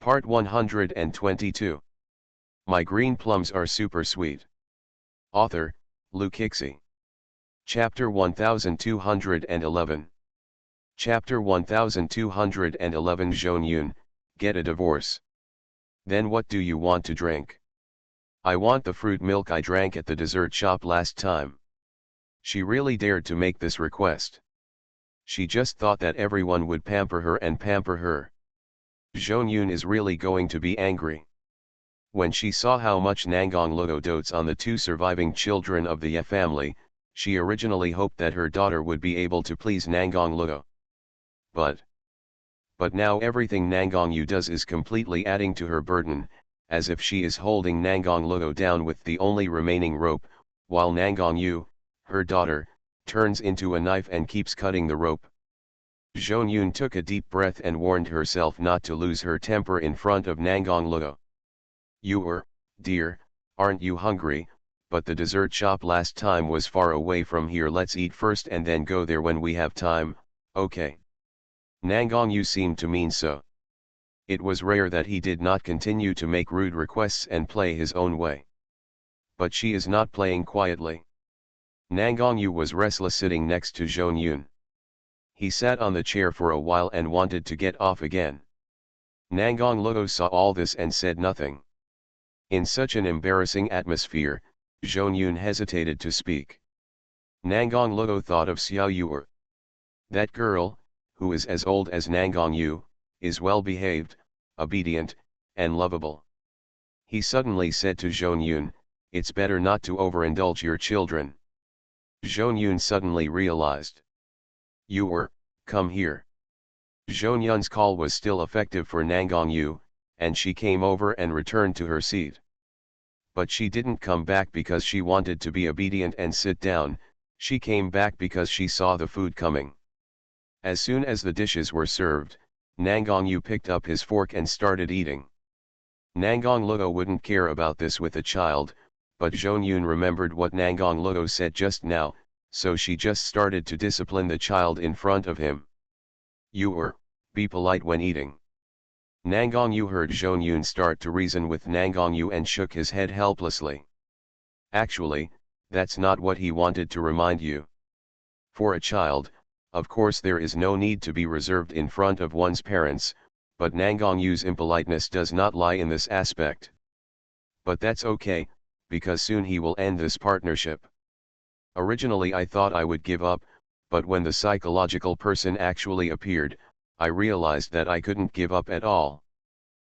Part 122. My green plums are super sweet. Author, Luke Hixie. Chapter 1211. Chapter 1211 Jeon-yoon, get a divorce. Then what do you want to drink? I want the fruit milk I drank at the dessert shop last time. She really dared to make this request. She just thought that everyone would pamper her and pamper her. Jeon-yoon is really going to be angry. When she saw how much Nangong-lo dotes on the two surviving children of the Ye family, she originally hoped that her daughter would be able to please Nangong-lo. But now everything Nangong-yu does is completely adding to her burden, as if she is holding Nangong-lo down with the only remaining rope, while Nangong-yu, her daughter, turns into a knife and keeps cutting the rope. Jeon-yoon took a deep breath and warned herself not to lose her temper in front of Nangong-lo. Dear, aren't you hungry? But the dessert shop last time was far away from here. Let's eat first and then go there when we have time, okay? Nangong-yu seemed to mean so. It was rare that he did not continue to make rude requests and play his own way. But she is not playing quietly. Nangong-yu was restless sitting next to Jeon-yoon. He sat on the chair for a while and wanted to get off again. Nangong-lo saw all this and said nothing. In such an embarrassing atmosphere, Jeon-yoon hesitated to speak. Nangong-lo thought of Xiao-yu. That girl, who is as old as Nangong-yu, is well behaved, obedient, and lovable. He suddenly said to Jeon-yoon, it's better not to overindulge your children. Jeon-yoon suddenly realized. Come here. Jeon-yoon's call was still effective for Nangong-yu, and she came over and returned to her seat. But she didn't come back because she wanted to be obedient and sit down, she came back because she saw the food coming. As soon as the dishes were served, Nangong-yu picked up his fork and started eating. Nangong-lo wouldn't care about this with a child, but Jeon-yoon remembered what Nangong-lo said just now, so she just started to discipline the child in front of him. Be polite when eating. Nangong-yu heard Jeon-yoon start to reason with Nangong-yu and shook his head helplessly. Actually, that's not what he wanted to remind you. For a child, of course there is no need to be reserved in front of one's parents, but Nangong-yu's impoliteness does not lie in this aspect. But that's okay, because soon he will end this partnership. Originally I thought I would give up, but when the psychological person actually appeared, I realized that I couldn't give up at all.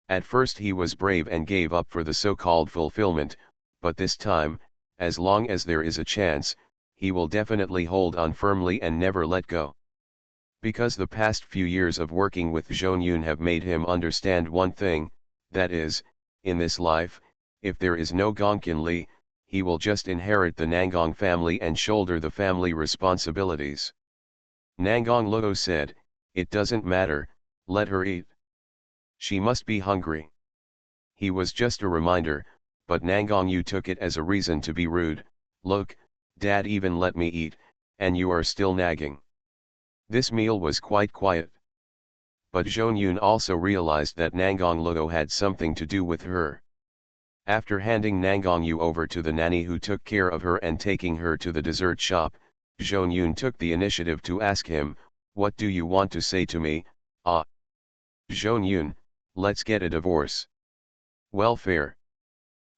At first he was brave and gave up for the so-called fulfillment, but this time, as long as there is a chance, he will definitely hold on firmly and never let go. Because the past few years of working with Jeon-yoon have made him understand one thing, that is, in this life, if there is no Gongkin Lee, he will just inherit the Nangong family and shoulder the family responsibilities. Nangong-lo said, it doesn't matter, let her eat. She must be hungry. He was just a reminder, but Nangong-yu took it as a reason to be rude. Look, Dad even let me eat, and you are still nagging. This meal was quite quiet. But Jeon-yoon also realized that Nangong-lo had something to do with her. After handing Nangong-yu over to the nanny who took care of her and taking her to the dessert shop, Jeon-yoon took the initiative to ask him, what do you want to say to me? Jeon-yoon, let's get a divorce. Well, fair.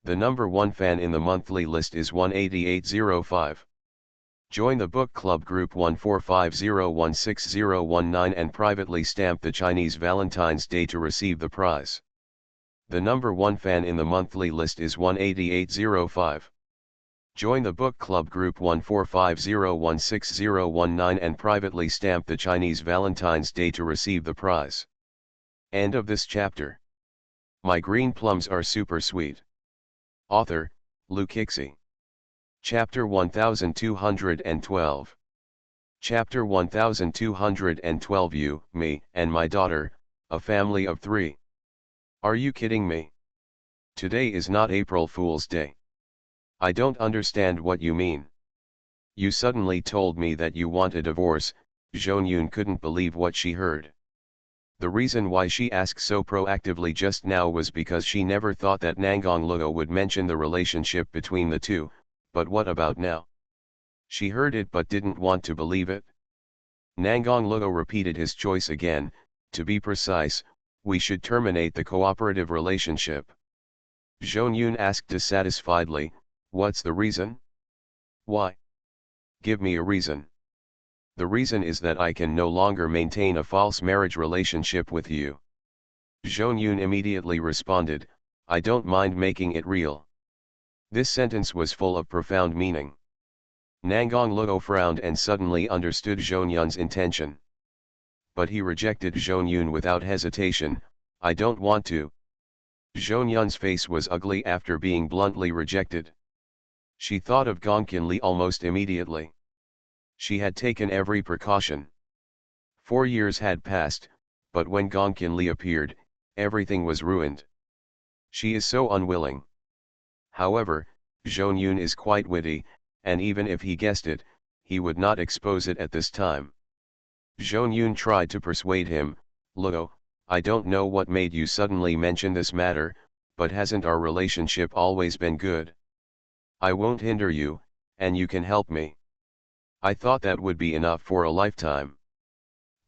The number one fan in the monthly list is 18805. Join the book club group 145016019 and privately stamp the Chinese Valentine's Day to receive the prize. The number one fan in the monthly list is 18805. Join the book club group 145016019 and privately stamp the Chinese Valentine's Day to receive the prize. End of this chapter. My green plums are super sweet. Author, Luke Hixie. Chapter 1212. Chapter 1212 You, me, and my daughter, a family of 3. Are you kidding me? Today is not April Fool's Day. I don't understand what you mean. You suddenly told me that you want a divorce. Jeon-yoon couldn't believe what she heard. The reason why she asked so proactively just now was because she never thought that Nangong Luo would mention the relationship between the two, but what about now? She heard it but didn't want to believe it. Nangong Luo repeated his choice again. To be precise, we should terminate the cooperative relationship. Zhou Yun asked dissatisfiedly, what's the reason? Why? Give me a reason. The reason is that I can no longer maintain a false marriage relationship with you. Zhou Yun immediately responded, I don't mind making it real. This sentence was full of profound meaning. Nangong Luo frowned and suddenly understood Zhou Yun's intention. But he rejected Zhou Yun without hesitation, I don't want to. Zhou Yun's face was ugly after being bluntly rejected. She thought of Gong Qinli almost immediately. She had taken every precaution. 4 years had passed, but when Gong Qinli appeared, everything was ruined. She is so unwilling. However, Zhou Yun is quite witty, and even if he guessed it, he would not expose it at this time. Zhou Yun tried to persuade him, Luo, I don't know what made you suddenly mention this matter, but hasn't our relationship always been good? I won't hinder you, and you can help me. I thought that would be enough for a lifetime.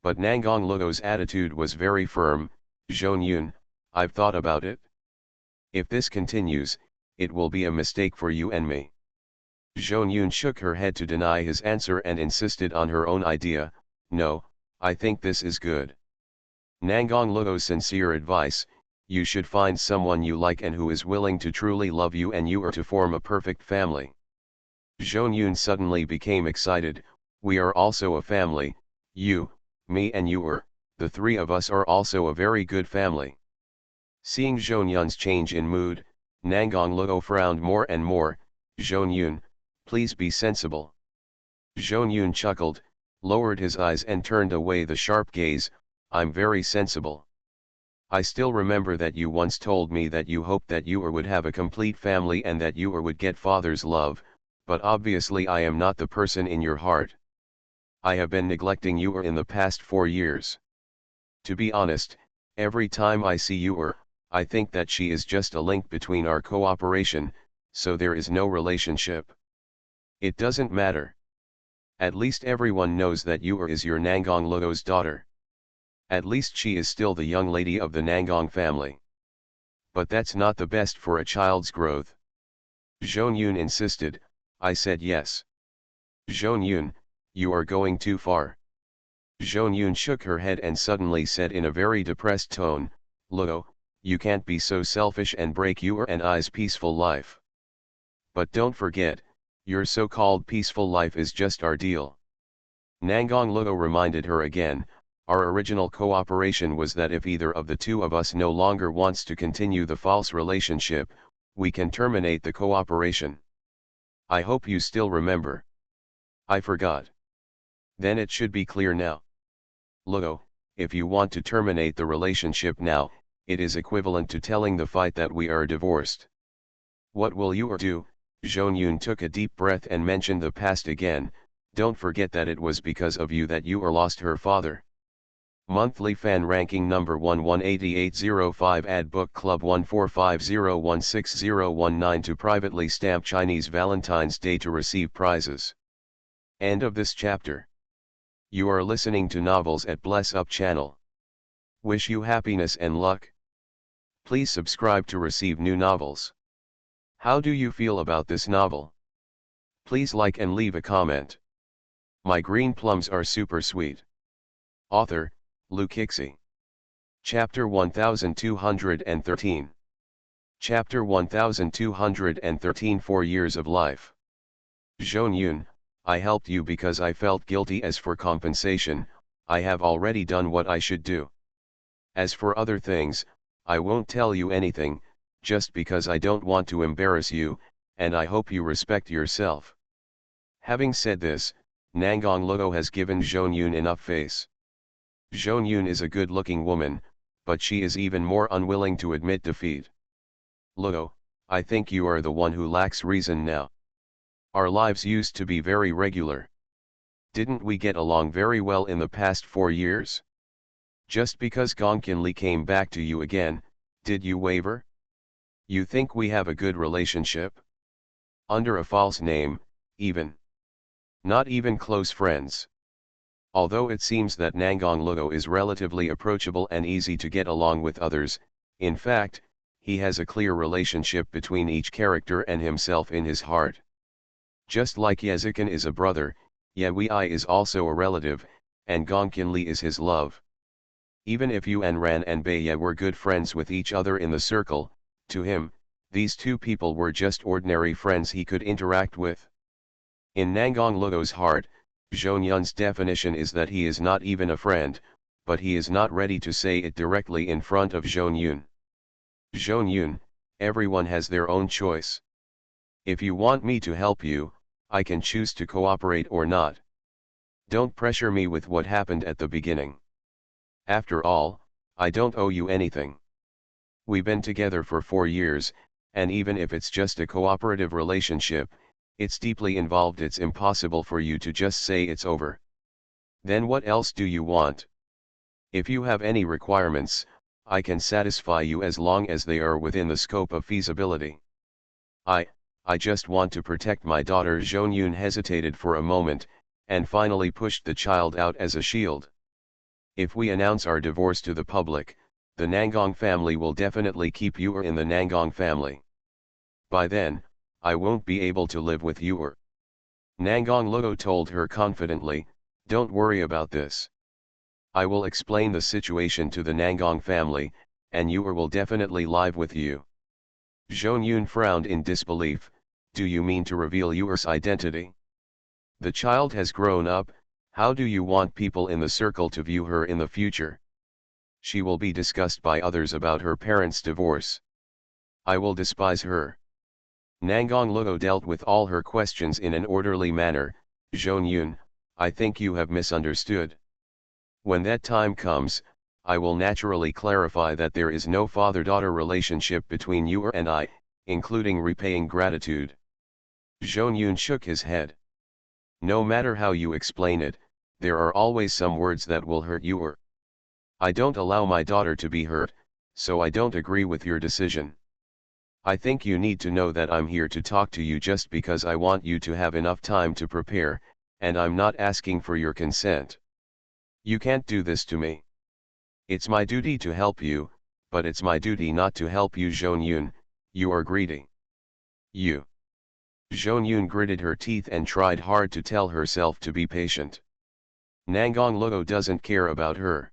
But Nangong Luo's attitude was very firm, Zhou Yun, I've thought about it. If this continues, it will be a mistake for you and me. Zhou Yun shook her head to deny his answer and insisted on her own idea, no, I think this is good. Nangong Luo's sincere advice, you should find someone you like and who is willing to truly love you and you are to form a perfect family. Zhou Yun suddenly became excited, we are also a family, you, me and you are, the three of us are also a very good family. Seeing Zhou Yun's change in mood, Nangong Luo frowned more and more, Zhou Yun, please be sensible. Zhou Yun chuckled, lowered his eyes and turned away the sharp gaze, I'm very sensible. I still remember that you once told me that you hoped that you would have a complete family and that you would get father's love, but obviously I am not the person in your heart. I have been neglecting you in the past 4 years. To be honest, every time I see you I think that she is just a link between our cooperation, so there is no relationship. It doesn't matter. At least everyone knows that you is your Nangong Luo's daughter. At least she is still the young lady of the Nangong family. But that's not the best for a child's growth. Zhou Yun insisted, I said yes. Zhou Yun, you are going too far. Zhou Yun shook her head and suddenly said in a very depressed tone, Luo, you can't be so selfish and break your and I's peaceful life. But don't forget, your so-called peaceful life is just our deal. Nangong Luo reminded her again, our original cooperation was that if either of the two of us no longer wants to continue the false relationship, we can terminate the cooperation. I hope you still remember. I forgot. Then it should be clear now. Luo, if you want to terminate the relationship now, it is equivalent to telling the fight that we are divorced. What will you do? Zhou Yun took a deep breath and mentioned the past again, don't forget that it was because of you that you lost her father. Monthly fan ranking number 118805 Ad Book Club 1450160019 to privately stamp Chinese Valentine's Day to receive prizes. End of this chapter. You are listening to Novels at Bless Up channel. Wish you happiness and luck. Please subscribe to receive new novels. How do you feel about this novel? Please like and leave a comment. My green plums are super sweet. Author, Lu Kixi. Chapter 1213. Chapter 1213 4 Years of Life. Zhou Yun, I helped you because I felt guilty. As for compensation, I have already done what I should do. As for other things, I won't tell you anything, just because I don't want to embarrass you, and I hope you respect yourself. Having said this, Nangong Luo has given Zhou Yun enough face. Zhou Yun is a good-looking woman, but she is even more unwilling to admit defeat. Luo, I think you are the one who lacks reason now. Our lives used to be very regular. Didn't we get along very well in the past 4 years? Just because Gong Qinli came back to you again, did you waver? You think we have a good relationship? Under a false name, even. Not even close friends. Although it seems that Nangong Luo is relatively approachable and easy to get along with others, in fact, he has a clear relationship between each character and himself in his heart. Just like Yezikin is a brother, Ye Wei is also a relative, and Gong Qinli is his love. Even if Yuan Ran and Beiye were good friends with each other in the circle, to him, these two people were just ordinary friends he could interact with. In Nangong Luo's heart, Zhong Yun's definition is that he is not even a friend, but he is not ready to say it directly in front of Zhong Yun. Zhong Yun, everyone has their own choice. If you want me to help you, I can choose to cooperate or not. Don't pressure me with what happened at the beginning. After all, I don't owe you anything. We've been together for 4 years, and even if it's just a cooperative relationship, it's deeply involved. It's impossible for you to just say it's over. Then what else do you want? If you have any requirements, I can satisfy you as long as they are within the scope of feasibility. I just want to protect my daughter. Zhong Yun hesitated for a moment, and finally pushed the child out as a shield. If we announce our divorce to the public, the Nangong family will definitely keep you in the Nangong family. By then, I won't be able to live with you. Nangong Luo told her confidently, don't worry about this. I will explain the situation to the Nangong family, and Yu will definitely live with you. Zhong Yun frowned in disbelief. Do you mean to reveal Yu's identity? The child has grown up. How do you want people in the circle to view her in the future? She will be discussed by others about her parents' divorce. I will despise her. Nangong Luo dealt with all her questions in an orderly manner. Zhong Yun, I think you have misunderstood. When that time comes, I will naturally clarify that there is no father-daughter relationship between you and I, including repaying gratitude. Zhong Yun shook his head. No matter how you explain it, there are always some words that will hurt you. I don't allow my daughter to be hurt, so I don't agree with your decision. I think you need to know that I'm here to talk to you just because I want you to have enough time to prepare, and I'm not asking for your consent. You can't do this to me. It's my duty to help you, but it's my duty not to help you. Zhong Yun, you are greedy. You. Zhong Yun gritted her teeth and tried hard to tell herself to be patient. Nangong Luo doesn't care about her.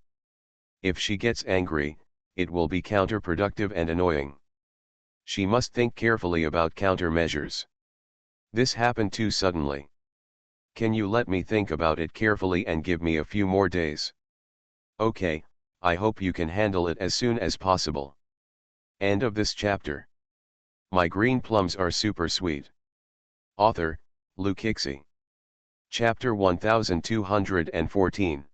If she gets angry, it will be counterproductive and annoying. She must think carefully about countermeasures. This happened too suddenly. Can you let me think about it carefully and give me a few more days? Okay, I hope you can handle it as soon as possible. End of this chapter. My green plums are super sweet. Author, Lu Kixi. Chapter 1214.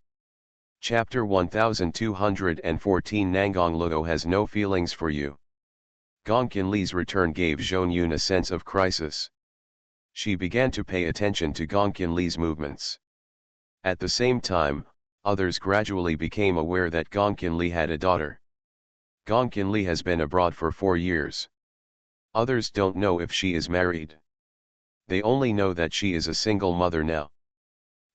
Chapter 1214. Nangong Luo has no feelings for you. Gong Qinli's return gave Zhong Yun a sense of crisis. She began to pay attention to Gong Qinli's movements. At the same time, others gradually became aware that Gong Qinli had a daughter. Gong Qinli has been abroad for 4 years. Others don't know if she is married. They only know that she is a single mother now.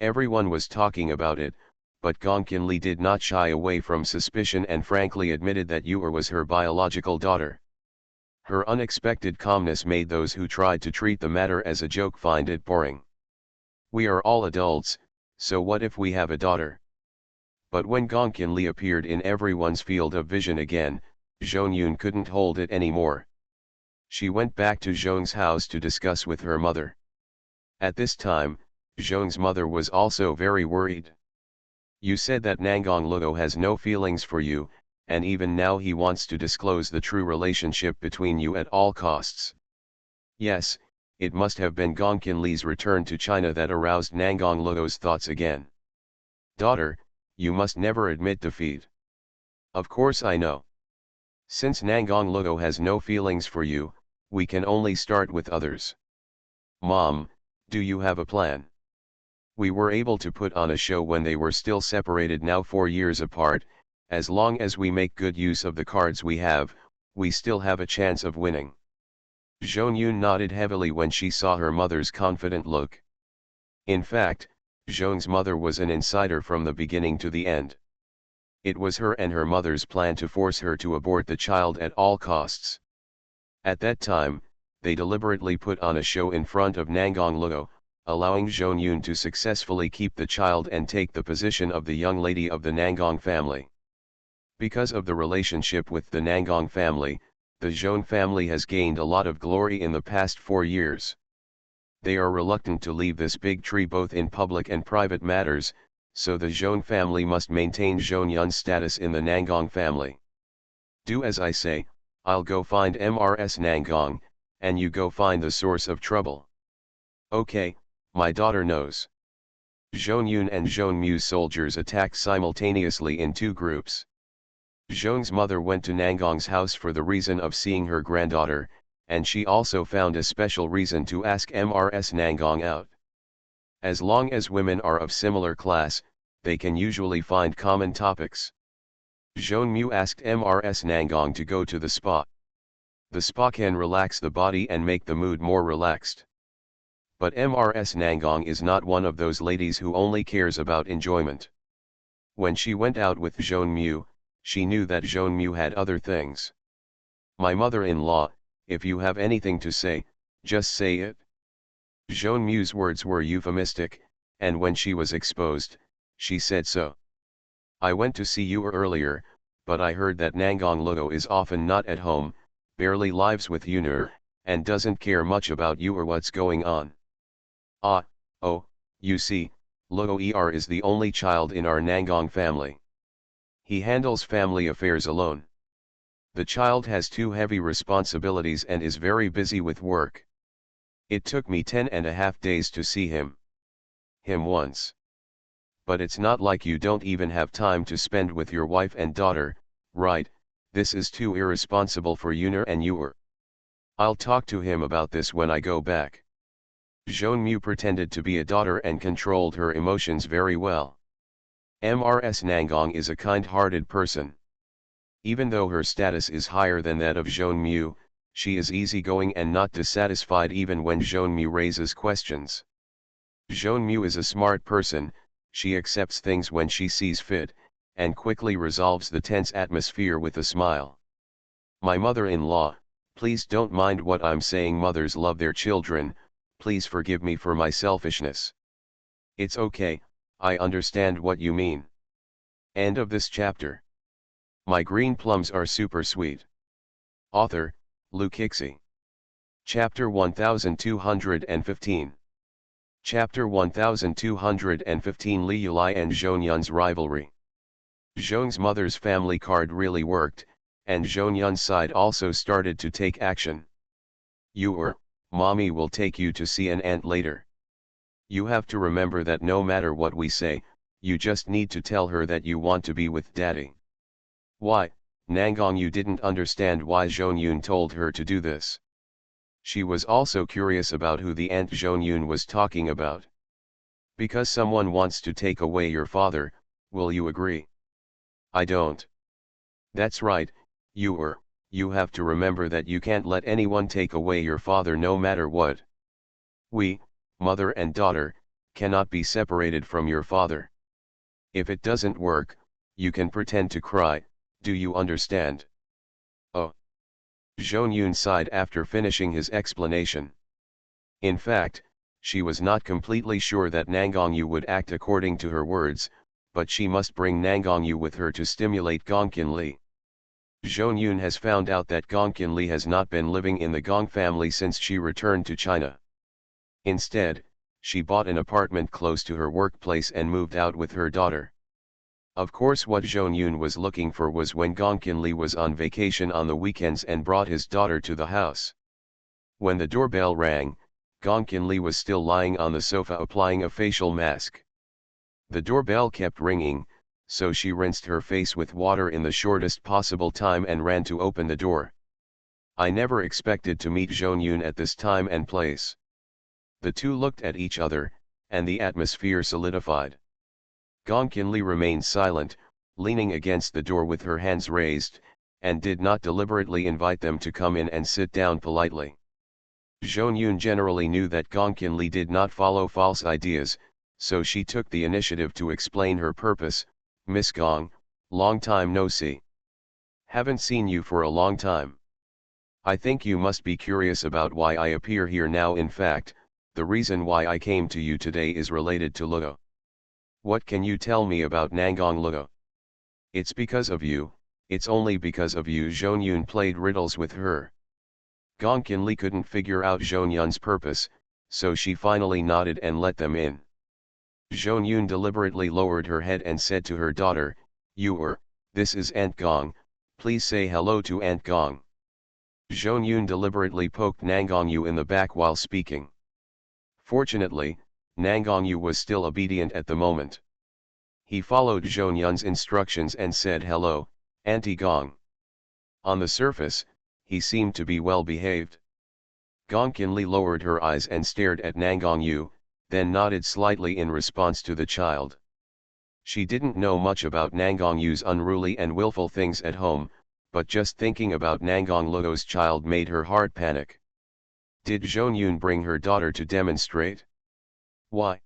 Everyone was talking about it, but Gong Qinli did not shy away from suspicion and frankly admitted that Yu was her biological daughter. Her unexpected calmness made those who tried to treat the matter as a joke find it boring. We are all adults, so what if we have a daughter? But when Gong Qinli appeared in everyone's field of vision again, Zhong Yun couldn't hold it anymore. She went back to Zhong's house to discuss with her mother. At this time, Zhong's mother was also very worried. You said that Nangong Luo has no feelings for you, and even now he wants to disclose the true relationship between you at all costs. Yes, it must have been Gong Qinli's return to China that aroused Nangong Luo's thoughts again. Daughter, you must never admit defeat. Of course I know. Since Nangong Luo has no feelings for you, we can only start with others. Mom, do you have a plan? We were able to put on a show when they were still separated, now 4 years apart, As long as we make good use of the cards we have, we still have a chance of winning. Jeon-yoon nodded heavily when she saw her mother's confident look. In fact, Jeon's mother was an insider from the beginning to the end. It was her and her mother's plan to force her to abort the child at all costs. At that time, they deliberately put on a show in front of Nangong Luo, allowing Jeon-yoon to successfully keep the child and take the position of the young lady of the Nangong family. Because of the relationship with the Nangong family, the Jeon family has gained a lot of glory in the past 4 years. They are reluctant to leave this big tree both in public and private matters, so the Jeon family must maintain Jeon-yun's status in the Nangong family. Do as I say, I'll go find Mrs. Nangong, and you go find the source of trouble. Okay, my daughter knows. Jeon-yoon and Jeon-mu's soldiers attacked simultaneously in 2 groups. Jeon's mother went to Nangong's house for the reason of seeing her granddaughter, and she also found a special reason to ask Mrs. Nangong out. As long as women are of similar class, they can usually find common topics. Jeon-mu asked Mrs. Nangong to go to the spa. The spa can relax the body and make the mood more relaxed. But Mrs. Nangong is not one of those ladies who only cares about enjoyment. When she went out with Jeon-mu, she knew that Jeon-mu had other things. My mother-in-law, if you have anything to say, just say it. Jeon-mu's words were euphemistic, and when she was exposed, she said so. I went to see you earlier, but I heard that Nangong Luo is often not at home, barely lives with Yunur, and doesn't care much about you or what's going on. You see, Luo is the only child in our Nangong family. He handles family affairs alone. The child has 2 heavy responsibilities and is very busy with work. It took me 10.5 days to see him once. But it's not like you don't even have time to spend with your wife and daughter, right? This is too irresponsible for Yunur and Yor. I'll talk to him about this when I go back. Jeon-mu pretended to be a daughter and controlled her emotions very well. Mrs. Nangong is a kind-hearted person. Even though her status is higher than that of Jeon-mu, she is easygoing and not dissatisfied even when Jeon-mu raises questions. Jeon-mu is a smart person, she accepts things when she sees fit, and quickly resolves the tense atmosphere with a smile. My mother-in-law, please don't mind what I'm saying. Mothers love their children, please forgive me for my selfishness. It's okay, I understand what you mean. End of this chapter. My green plums are super sweet. Author, Lu Kixi. Chapter 1215. Chapter 1215 Li Yulai and Jeon-yun's rivalry. Jeon's mother's family card really worked, and Jeon-yun's side also started to take action. Mommy will take you to see an aunt later. You have to remember that no matter what we say, you just need to tell her that you want to be with daddy. Why, Nangong, you didn't understand why Jeon-yoon told her to do this. She was also curious about who the aunt Jeon-yoon was talking about. Because someone wants to take away your father, will you agree? I don't. That's right, you have to remember that you can't let anyone take away your father no matter what. We, mother and daughter, cannot be separated from your father. If it doesn't work, you can pretend to cry, do you understand? Oh. Jeon-yoon sighed after finishing his explanation. In fact, she was not completely sure that Nangong-yu would act according to her words, but she must bring Nangong-yu with her to stimulate Gongkin-li. Jeon-yoon has found out that Gongkin-li has not been living in the Gong family since she returned to China. Instead, she bought an apartment close to her workplace and moved out with her daughter. Of course, what Jeon-yoon was looking for was when Gongkin-li was on vacation on the weekends and brought his daughter to the house. When the doorbell rang, Gongkin-li was still lying on the sofa applying a facial mask. The doorbell kept ringing, so she rinsed her face with water in the shortest possible time and ran to open the door. I never expected to meet Jeon-yoon at this time and place. The two looked at each other, and the atmosphere solidified. Gongkin-li remained silent, leaning against the door with her hands raised, and did not deliberately invite them to come in and sit down politely. Zhou Yun generally knew that Gong Qinli did not follow false ideas, so she took the initiative to explain her purpose. Miss Gong, long time no see. Haven't seen you for a long time. I think you must be curious about why I appear here now. In fact, the reason why I came to you today is related to Luo. What can you tell me about Nangong Luo? It's because of you, it's only because of you. Zhou Yun played riddles with her. Gong Qinli couldn't figure out Zhou Yun's purpose, so she finally nodded and let them in. Zhou Yun deliberately lowered her head and said to her daughter, this is Aunt Gong, please say hello to Aunt Gong. Zhou Yun deliberately poked Nangong Yu in the back while speaking. Fortunately, Nangong Yu was still obedient at the moment. He followed Zhou Yun's instructions and said hello, Auntie Gong. On the surface, he seemed to be well behaved. Gong Qinli lowered her eyes and stared at Nangong Yu, then nodded slightly in response to the child. She didn't know much about Nangong Yu's unruly and willful things at home, but just thinking about Nangong Luo's child made her heart panic. Did Zhou Yun bring her daughter to demonstrate? Why?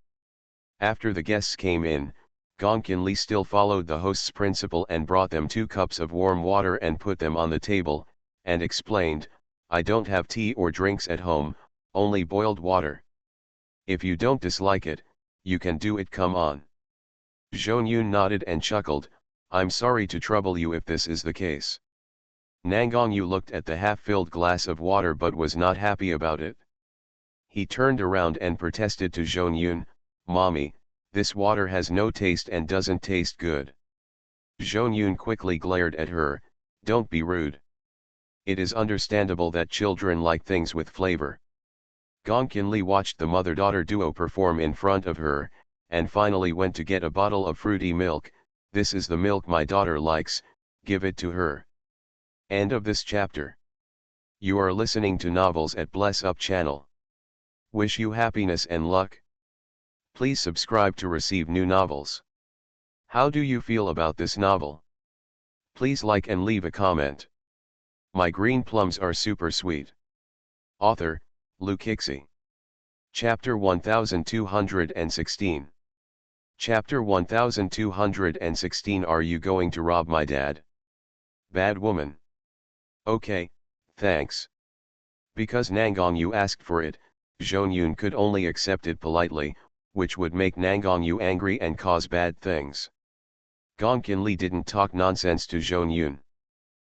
After the guests came in, Gong Qinli still followed the host's principle and brought them 2 cups of warm water and put them on the table, and explained, I don't have tea or drinks at home, only boiled water. If you don't dislike it, you can do it, come on. Zhou Yun nodded and chuckled, I'm sorry to trouble you if this is the case. Nangong Yu looked at the half-filled glass of water but was not happy about it. He turned around and protested to Zhou Yun, Mommy, this water has no taste and doesn't taste good. Zhou Yun quickly glared at her, don't be rude. It is understandable that children like things with flavor. Gong Qinli watched the mother-daughter duo perform in front of her, and finally went to get a bottle of fruity milk. This is the milk my daughter likes, give it to her. End of this chapter. You are listening to Novels at Bless Up channel. Wish you happiness and luck. Please subscribe to receive new novels. How do you feel about this novel? Please like and leave a comment. My green plums are super sweet. Author, Lu Kixi. Chapter 1216. Chapter 1216. Are you going to rob my dad? Bad woman. Okay, thanks. Because Nangong Yu asked for it, Zhou Yun could only accept it politely, which would make Nangong Yu angry and cause bad things. Gong Qinli didn't talk nonsense to Zhou Yun.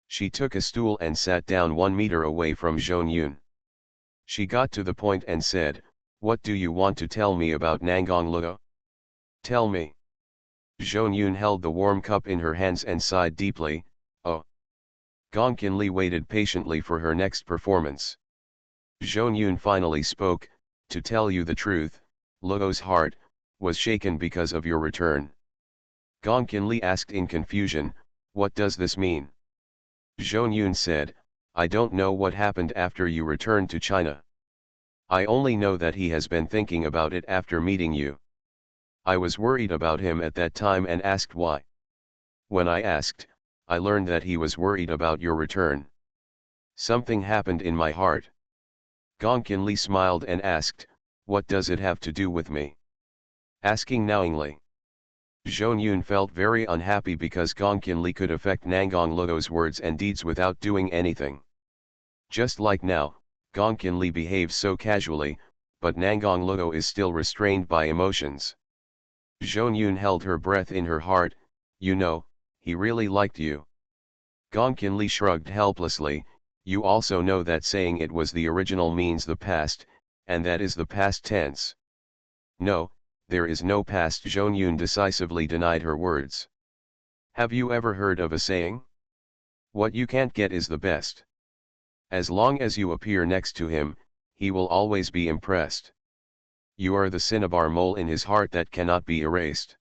She took a stool and sat down 1 meter away from Zhou Yun. She got to the point and said, what do you want to tell me about Nangong Luo? Tell me. Zhou Yun held the warm cup in her hands and sighed deeply, oh. Gong Qinli waited patiently for her next performance. Zhou Yun finally spoke, to tell you the truth, Luo's heart was shaken because of your return. Gong Qinli asked in confusion, what does this mean? Zhou Yun said, I don't know what happened after you returned to China. I only know that he has been thinking about it after meeting you. I was worried about him at that time and asked why. When I asked, I learned that he was worried about your return. Something happened in my heart. Gong Qinli smiled and asked, what does it have to do with me? Asking knowingly. Zhou Yun felt very unhappy because Gong Qinli could affect Nangong Luo's words and deeds without doing anything. Just like now, Gong Qinli behaves so casually, but Nangong Luo is still restrained by emotions. Zhou Yun held her breath in her heart, you know, he really liked you. Gong Qinli shrugged helplessly, you also know that saying it was the original means the past, and that is the past tense. No, there is no past. Zhou Yun decisively denied her words. Have you ever heard of a saying? What you can't get is the best. As long as you appear next to him, he will always be impressed. You are the cinnabar mole in his heart that cannot be erased.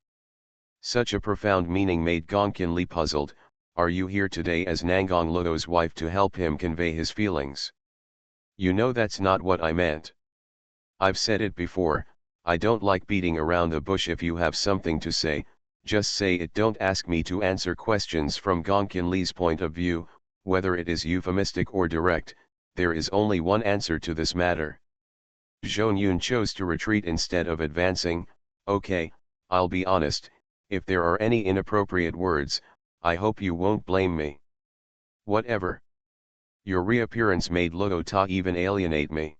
Such a profound meaning made Gong Qinli puzzled. Are you here today as Nangong Luo's wife to help him convey his feelings? You know that's not what I meant. I've said it before, I don't like beating around the bush. If you have something to say, Just say it. Don't ask me to answer questions from Gongkin Li's point of view, whether it is euphemistic or direct, there is only one answer to this matter. Zhou Yun chose to retreat instead of advancing. Okay, I'll be honest, if there are any inappropriate words, I hope you won't blame me. Whatever. Your reappearance made Luo Ta even alienate me.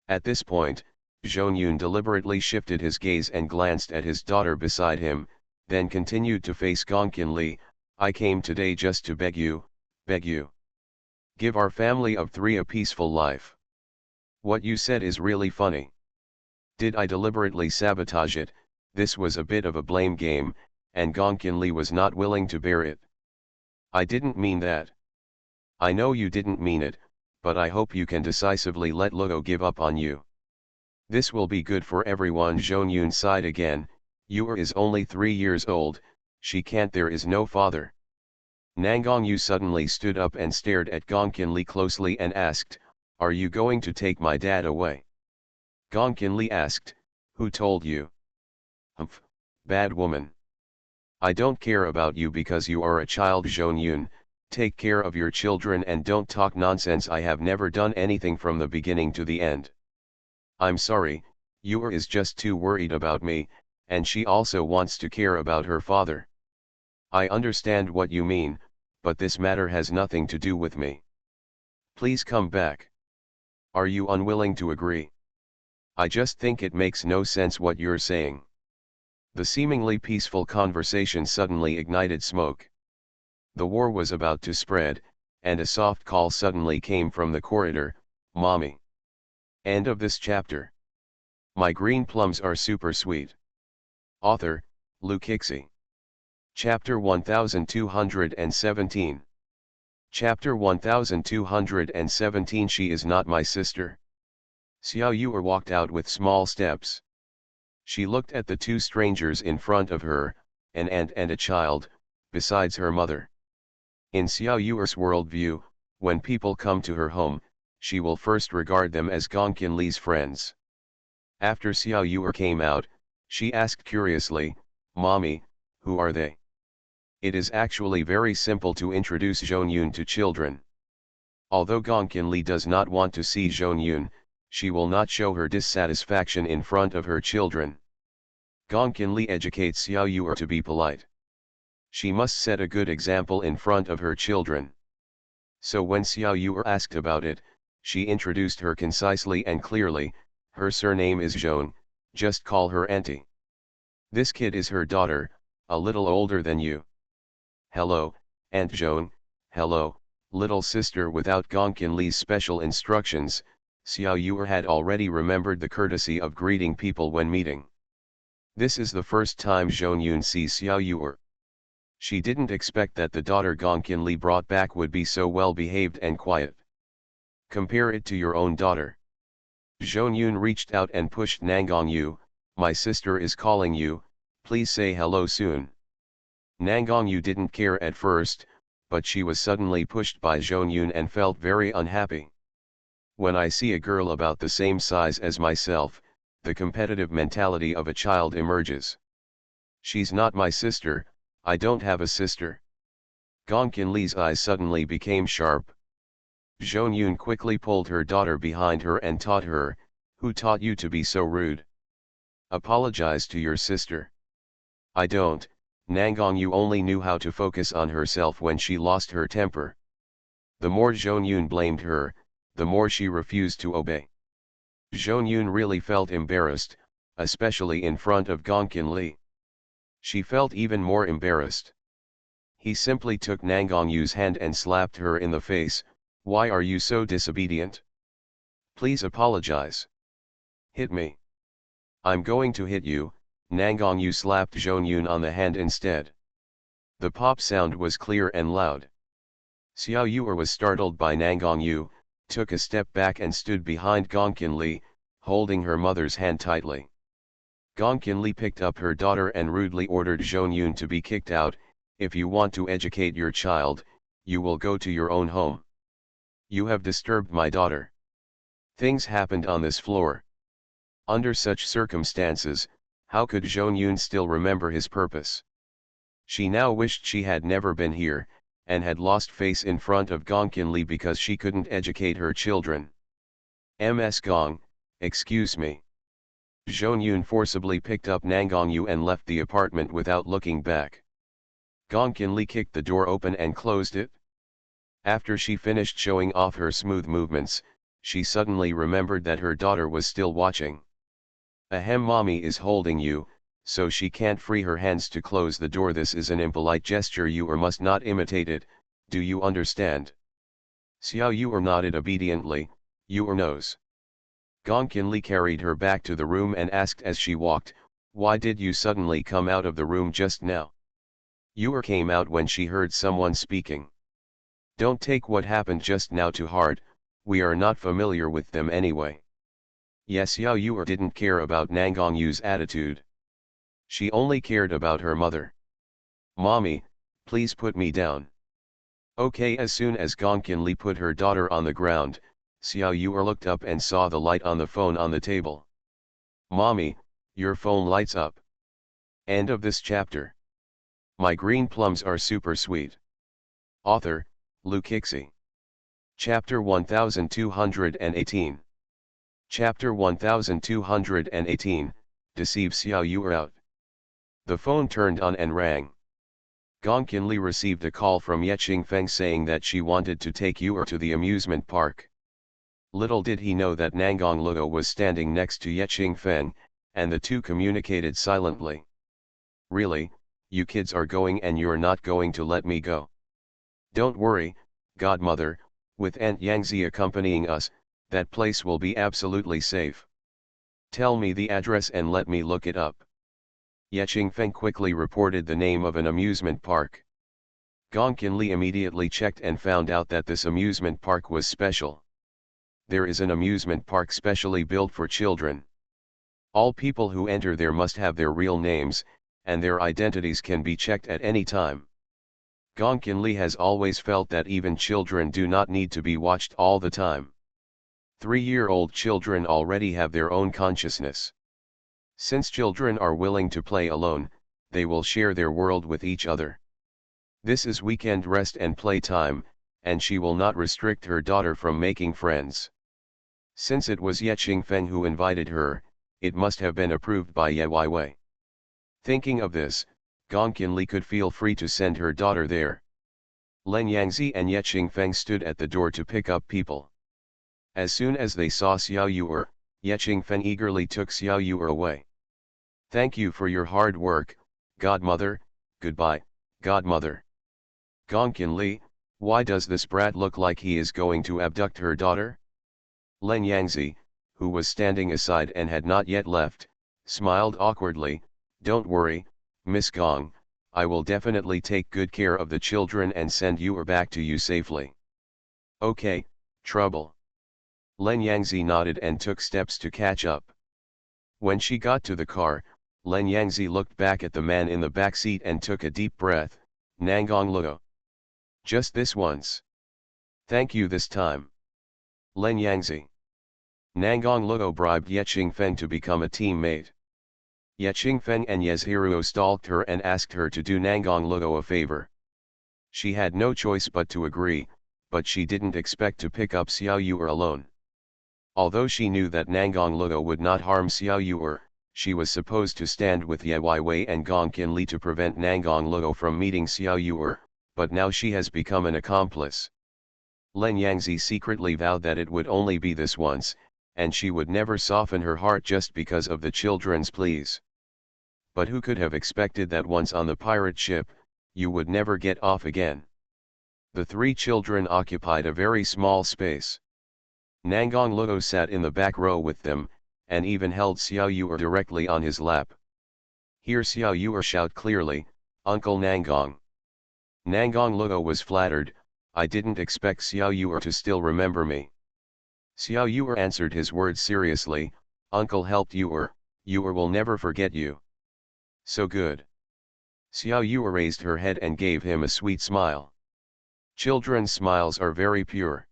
At this point, Zhou Yun deliberately shifted his gaze and glanced at his daughter beside him, then continued to face Gongkin Li. I came today just to beg you. Give our family of 3 a peaceful life. What you said is really funny. Did I deliberately sabotage it? This was a bit of a blame game, and Gongkin Li was not willing to bear it. I didn't mean that. I know you didn't mean it, but I hope you can decisively let Luo give up on you. This will be good for everyone. Zhou Yun sighed again. Yu is only 3 years old, she can't. There is no father. Nangong Yu suddenly stood up and stared at Gongkin Li closely and asked, are you going to take my dad away? Gongkin Li asked, who told you? Humph, bad woman. I don't care about you because you are a child. Zhou Yun, take care of your children and don't talk nonsense. I have never done anything from the beginning to the end. I'm sorry, Yu is just too worried about me, and she also wants to care about her father. I understand what you mean, but this matter has nothing to do with me. Please come back. Are you unwilling to agree? I just think it makes no sense what you're saying. The seemingly peaceful conversation suddenly ignited smoke. The war was about to spread, and a soft call suddenly came from the corridor, Mommy. End of this chapter. My green plums are super sweet. Author, Lu Kixi. Chapter 1217. Chapter 1217. She is not my sister. Xiao Yu walked out with small steps. She looked at the 2 strangers in front of her, an aunt and a child, besides her mother. In Xiao Yu's worldview, when people come to her home, she will first regard them as Gongkin Li's friends. After Xiao Yu came out, she asked curiously, Mommy, who are they? It is actually very simple to introduce Zhou Yun to children. Although Gongkin Li does not want to see Zhou Yun, she will not show her dissatisfaction in front of her children. Gongkin Li educates Xiao Yu to be polite. She must set a good example in front of her children. So when Xiao Yu asked about it, she introduced her concisely and clearly. Her surname is Zhou, just call her auntie. This kid is her daughter, a little older than you. Hello, Aunt Zhou. Hello, little sister. Without Gongkin Li's special instructions, Xiao Yu had already remembered the courtesy of greeting people when meeting. This is the first time Zhou Yun sees Xiao Yu. She didn't expect that the daughter Gongkin Li brought back would be so well behaved and quiet. Compare it to your own daughter. Zhou Yun reached out and pushed Nangong Yu. My sister is calling you, please say hello soon. Nangong Yu didn't care at first, but she was suddenly pushed by Zhou Yun and felt very unhappy. When I see a girl about the same size as myself, the competitive mentality of a child emerges. She's not my sister, I don't have a sister. Gongkin Li's eyes suddenly became sharp. Zhou Yun quickly pulled her daughter behind her and taught her, who taught you to be so rude? Apologize to your sister. I don't. Nangong Yu only knew how to focus on herself when she lost her temper. The more Zhou Yun blamed her, the more she refused to obey. Zhou Yun really felt embarrassed, especially in front of Gongkin Li. She felt even more embarrassed. He simply took Nangong Yu's hand and slapped her in the face. Why are you so disobedient? Please apologize. Hit me. I'm going to hit you. Nangong Yu slapped Zhou Yun on the hand instead. The pop sound was clear and loud. Xiao Yu was startled by Nangong Yu, took a step back and stood behind Gongkin Li, holding her mother's hand tightly. Gongkin Li picked up her daughter and rudely ordered Zhou Yun to be kicked out. If you want to educate your child, you will go to your own home. You have disturbed my daughter. Things happened on this floor. Under such circumstances, how could Zhou Yun still remember his purpose? She now wished she had never been here, and had lost face in front of Gong Kinli because she couldn't educate her children. Ms. Gong, excuse me. Zhong Yun forcibly picked up Nangongyu and left the apartment without looking back. Gong Kinli kicked the door open and closed it. After she finished showing off her smooth movements, she suddenly remembered that her daughter was still watching. Ahem, mommy is holding you, so she can't free her hands to close the door. This is an impolite gesture. You must not imitate it, do you understand? Xiao Yu nodded obediently. You knows. Gong Kinli carried her back to the room and asked as she walked, why did you suddenly come out of the room just now? Yu came out when she heard someone speaking. Don't take what happened just now to heart, we are not familiar with them anyway. Yes, Xiao Yu didn't care about Nangongyu's attitude. She only cared about her mother. Mommy, please put me down. Okay. As soon as Gong Kinli put her daughter on the ground, Xiao Yu looked up and saw the light on the phone on the table. Mommy, your phone lights up. End of this chapter. My green plums are super sweet. Author, Lu Kixi. Chapter 1218. Chapter 1218, Deceive Xiao Yu out. The phone turned on and rang. Gong Kinli received a call from Yeching Feng saying that she wanted to take Yu to the amusement park. Little did he know that Nangong Luo was standing next to Yeching Feng, and the two communicated silently. Really, you kids are going and you're not going to let me go? Don't worry, godmother, with Aunt Yangzi accompanying us, that place will be absolutely safe. Tell me the address and let me look it up. Yeching Feng quickly reported the name of an amusement park. Gong Kinli immediately checked and found out that this amusement park was special. There is an amusement park specially built for children. All people who enter there must have their real names, and their identities can be checked at any time. Gong Kinli has always felt that even children do not need to be watched all the time. 3-year-old children already have their own consciousness. Since children are willing to play alone, they will share their world with each other. This is weekend rest and play time, and she will not restrict her daughter from making friends. Since it was Yeching Feng who invited her, it must have been approved by Ye Weiwei. Thinking of this, Gong Kinli could feel free to send her daughter there. Len Yangzi and Yeching Feng stood at the door to pick up people. As soon as they saw Xiao Yu, Yeching Feng eagerly took Xiao Yu away. Thank you for your hard work, godmother. Goodbye, godmother. Gong Kinli, why does this brat look like he is going to abduct her daughter? Len Yangzi, who was standing aside and had not yet left, smiled awkwardly. Don't worry, Miss Gong, I will definitely take good care of the children and send you back to you safely. Okay, trouble. Len Yangzi nodded and took steps to catch up. When she got to the car, Len Yangzi looked back at the man in the back seat and took a deep breath. Nangong Luo. Just this once. Thank you this time. Len Yangzi. Nangong Luo bribed Yeching Feng to become a teammate. Yeching Feng and Yezhiruo stalked her and asked her to do Nangong Luo a favor. She had no choice but to agree, but she didn't expect to pick up Xiao Yu alone. Although she knew that Nangong Luo would not harm Xiao Yu, she was supposed to stand with Ye Weiwei and Gong Kinli to prevent Nangong Luo from meeting Xiao Yu, but now she has become an accomplice. Len Yangzi secretly vowed that it would only be this once, and she would never soften her heart just because of the children's pleas. But who could have expected that once on the pirate ship, you would never get off again? The 3 children occupied a very small space. Nangong Luo sat in the back row with them, and even held Xiao Yu directly on his lap. Hear Xiao Yu shout clearly, Uncle Nangong. Nangong Luo was flattered. I didn't expect Xiao Yu to still remember me. Xiao Yu answered his words seriously, Uncle helped you will never forget you. So good. Xiao Yu raised her head and gave him a sweet smile. Children's smiles are very pure.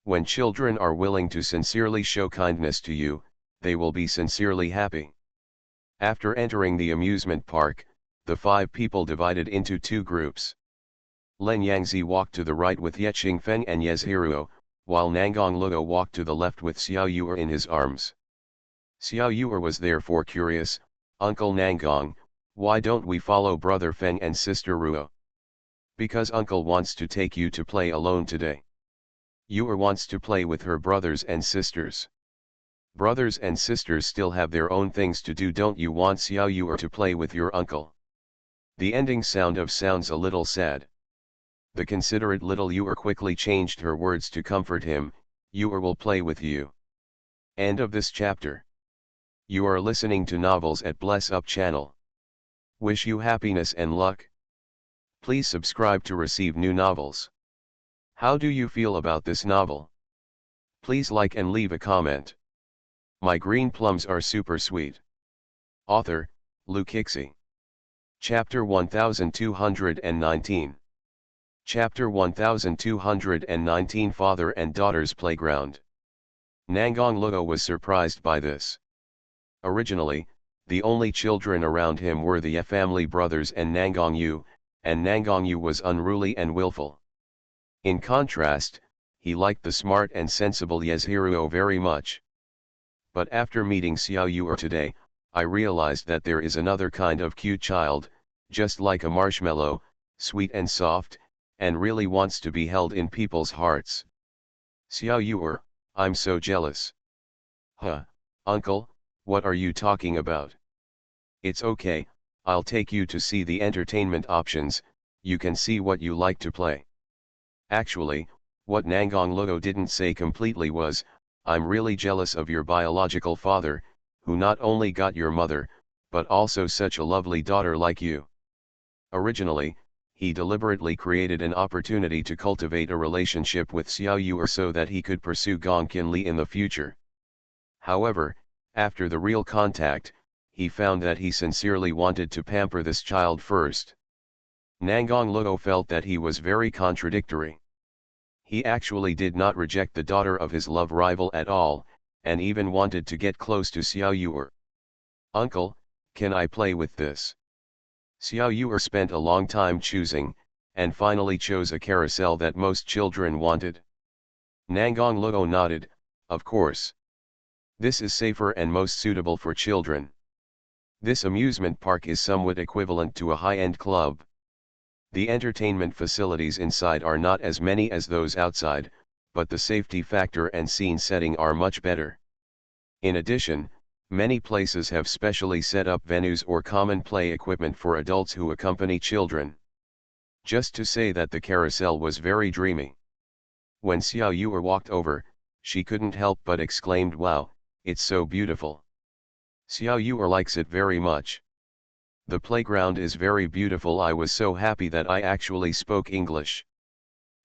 When children are willing to sincerely show kindness to you, they will be sincerely happy. After entering the amusement park, The 5 people divided into 2 groups. Len Yangzi walked to the right with Ye Qingfeng and Yezhiruo, while Nangong Luo walked to the left with Xiao Yu'er in his arms. Xiao Yu'er was therefore curious, "Uncle Nangong, why don't we follow brother Feng and sister Ruo?" "Because uncle wants to take you to play alone today." "Yu'er wants to play with her brothers and sisters." "Brothers and sisters still have their own things to do, don't you want Xiao Yu'er to play with your uncle?" The ending sounds a little sad. The considerate little Yu'er quickly changed her words to comfort him, "Yu'er will play with you." End of this chapter. You are listening to Novels at Bless Up channel. Wish you happiness and luck. Please subscribe to receive new novels. How do you feel about this novel? Please like and leave a comment. My green plums are super sweet. Author, Lu Kixi. Chapter 1219. Chapter 1219 Father and Daughter's Playground. Nangong Luo was surprised by this. Originally, the only children around him were the Ye family brothers and Nangong Yu, and Nangong Yu was unruly and willful. In contrast, he liked the smart and sensible Yezhiruo very much. But after meeting Xiao Yu'er today, I realized that there is another kind of cute child, just like a marshmallow, sweet and soft, and really wants to be held in people's hearts. Xiao Yu'er, I'm so jealous. Huh, uncle, what are you talking about? It's okay, I'll take you to see the entertainment options, you can see what you like to play. Actually, what Nangong Luo didn't say completely was, I'm really jealous of your biological father, who not only got your mother, but also such a lovely daughter like you. Originally, he deliberately created an opportunity to cultivate a relationship with Xiao Yu'er so that he could pursue Gong Qinli in the future. However, after the real contact, he found that he sincerely wanted to pamper this child first. Nangong Luo felt that he was very contradictory. He actually did not reject the daughter of his love rival at all, and even wanted to get close to Xiao Yu'er. Uncle, can I play with this? Xiao Yu'er spent a long time choosing, and finally chose a carousel that most children wanted. Nangong Luo nodded, of course. This is safer and most suitable for children. This amusement park is somewhat equivalent to a high-end club. The entertainment facilities inside are not as many as those outside, but the safety factor and scene setting are much better. In addition, many places have specially set up venues or common play equipment for adults who accompany children. Just to say that the carousel was very dreamy. When Xiao Yu'er walked over, she couldn't help but exclaimed, "Wow, it's so beautiful." Xiao Yu'er likes it very much. The playground is very beautiful. I was so happy that I actually spoke English.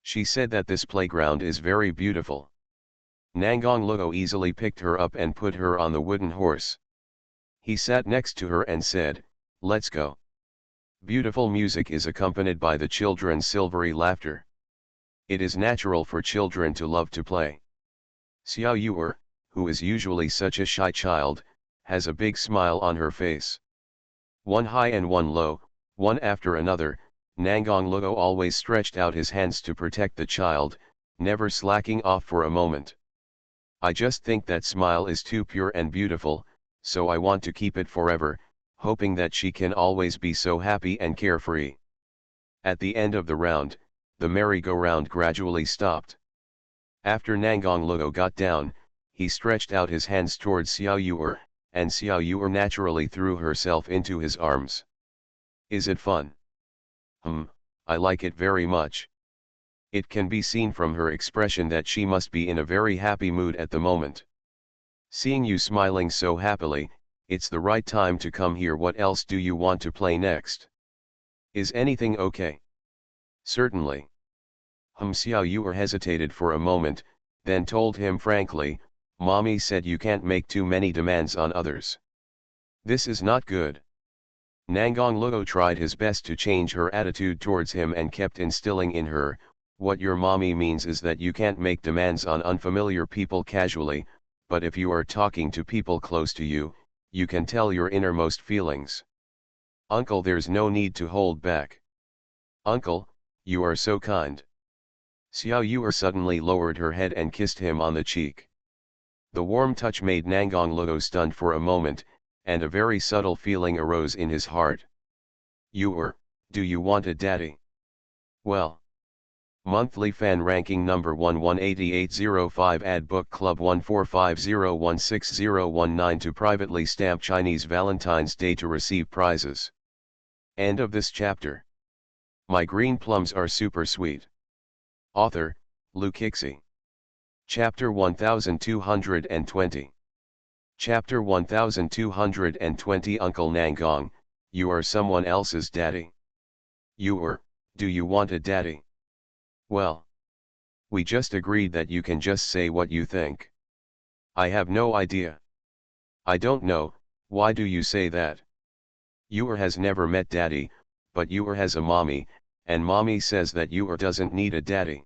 She said that this playground is very beautiful. Nangong Luo easily picked her up and put her on the wooden horse. He sat next to her and said, "Let's go." Beautiful music is accompanied by the children's silvery laughter. It is natural for children to love to play. Xiao Yu'er, who is usually such a shy child, has a big smile on her face. One high and one low, one after another, Nangong Luo always stretched out his hands to protect the child, never slacking off for a moment. I just think that smile is too pure and beautiful, so I want to keep it forever, hoping that she can always be so happy and carefree. At the end of the round, the merry-go-round gradually stopped. After Nangong Luo got down, he stretched out his hands towards Xiao Yu'er, and Xiao Yu'er naturally threw herself into his arms. Is it fun? I like it very much. It can be seen from her expression that she must be in a very happy mood at the moment. Seeing you smiling so happily, it's the right time to come here. What else do you want to play next? Is anything okay? Certainly. Xiao Yu'er hesitated for a moment, then told him frankly, "Mommy said you can't make too many demands on others. This is not good." Nangong Luo tried his best to change her attitude towards him and kept instilling in her, "What your mommy means is that you can't make demands on unfamiliar people casually, but if you are talking to people close to you, you can tell your innermost feelings." Uncle, there's no need to hold back. Uncle, you are so kind. Xiao Yu'er suddenly lowered her head and kissed him on the cheek. The warm touch made Nangong Luo stunned for a moment, and a very subtle feeling arose in his heart. Yu'er, do you want a daddy? Well. Monthly fan ranking number 118805 Ad Book Club 1450160019 to privately stamp Chinese Valentine's Day to receive prizes. End of this chapter. My green plums are super sweet. Author, Lu Kixi. Chapter 1220. Chapter 1220 Uncle Nangong, you are someone else's daddy. Yu'er, do you want a daddy? Well. We just agreed that you can just say what you think. I have no idea. I don't know, why do you say that? Yu'er has never met daddy, but Yu'er has a mommy, and mommy says that Yu'er doesn't need a daddy.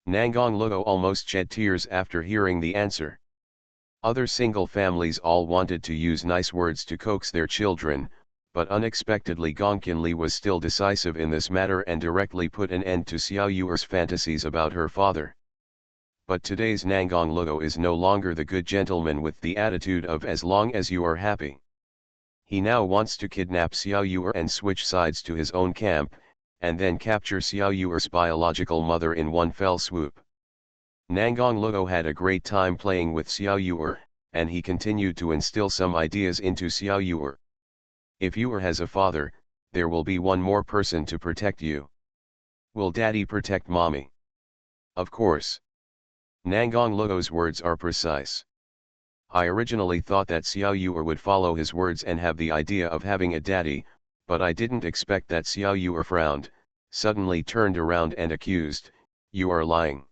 Nangong Luo almost shed tears after hearing the answer. Other single families all wanted to use nice words to coax their children, but unexpectedly Gongqinli was still decisive in this matter and directly put an end to Xiao Yu'er's fantasies about her father. But today's Nangong Luo is no longer the good gentleman with the attitude of as long as you are happy. He now wants to kidnap Xiao Yu'er and switch sides to his own camp, and then capture Xiao Yu'er's biological mother in one fell swoop. Nangong Luo had a great time playing with Xiao Yu'er, and he continued to instill some ideas into Xiao Yu'er. If Yu'er has a father, there will be one more person to protect you. Will daddy protect mommy? Of course. Nangong Luo's words are precise. I originally thought that Xiao Yu'er would follow his words and have the idea of having a daddy, but I didn't expect that Xiao Yu'er frowned, suddenly turned around and accused, you are lying.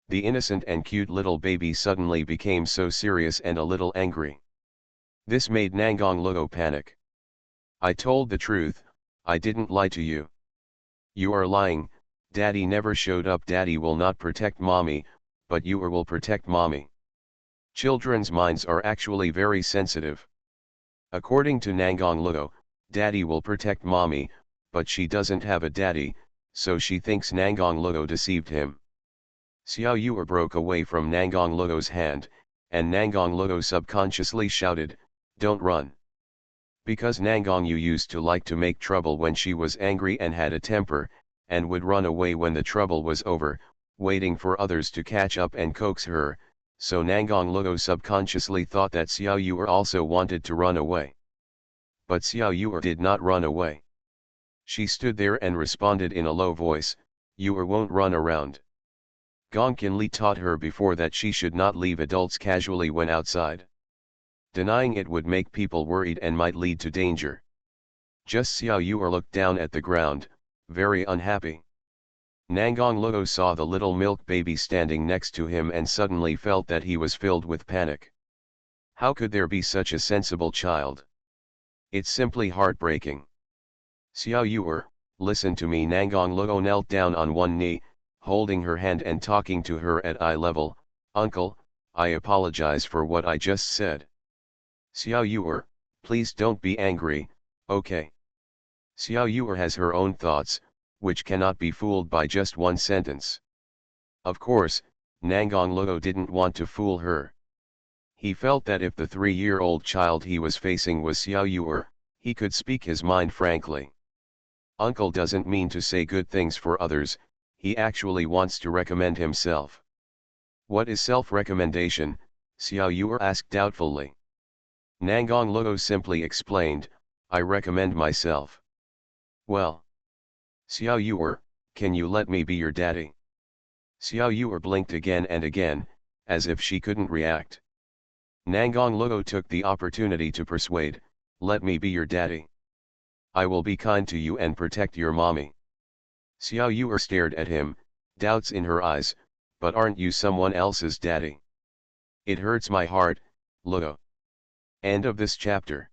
The innocent and cute little baby suddenly became so serious and a little angry. This made Nangong Luo panic. I told the truth, I didn't lie to you. You are lying, daddy never showed up. Daddy will not protect mommy, but Yu'er will protect mommy. Children's minds are actually very sensitive. According to Nangong Luo, daddy will protect mommy, but she doesn't have a daddy, so she thinks Nangong Luo deceived him. Xiao Yu'er broke away from Nangong Luo's hand, and Nangong Luo subconsciously shouted, don't run. Because Nangong Yu used to like to make trouble when she was angry and had a temper, and would run away when the trouble was over, waiting for others to catch up and coax her, so Nangong Luo subconsciously thought that Xiao Yu'er also wanted to run away. But Xiao Yu'er did not run away. She stood there and responded in a low voice, Yu'er won't run around. Gongqinli taught her before that she should not leave adults casually when outside. Denying it would make people worried and might lead to danger. Just Xiao Yu'er looked down at the ground, very unhappy. Nangong Luo saw the little milk baby standing next to him and suddenly felt that he was filled with panic. How could there be such a sensible child? It's simply heartbreaking. Xiao Yu'er, listen to me. Nangong Luo knelt down on one knee, holding her hand and talking to her at eye level, Uncle, I apologize for what I just said. Xiao Yu'er, please don't be angry, okay? Xiao Yu'er has her own thoughts, which cannot be fooled by just one sentence. Of course, Nangong Luo didn't want to fool her. He felt that if the 3-year-old child he was facing was Xiao Yu'er, he could speak his mind frankly. Uncle doesn't mean to say good things for others, he actually wants to recommend himself. What is self-recommendation? Xiao Yu'er asked doubtfully. Nangong Luo simply explained, I recommend myself. Well. Xiao Yu'er, can you let me be your daddy? Xiao Yu'er blinked again and again, as if she couldn't react. Nangong Luo took the opportunity to persuade, let me be your daddy. I will be kind to you and protect your mommy. Xiao Yu'er stared at him, doubts in her eyes, but aren't you someone else's daddy? It hurts my heart, Luo. End of this chapter.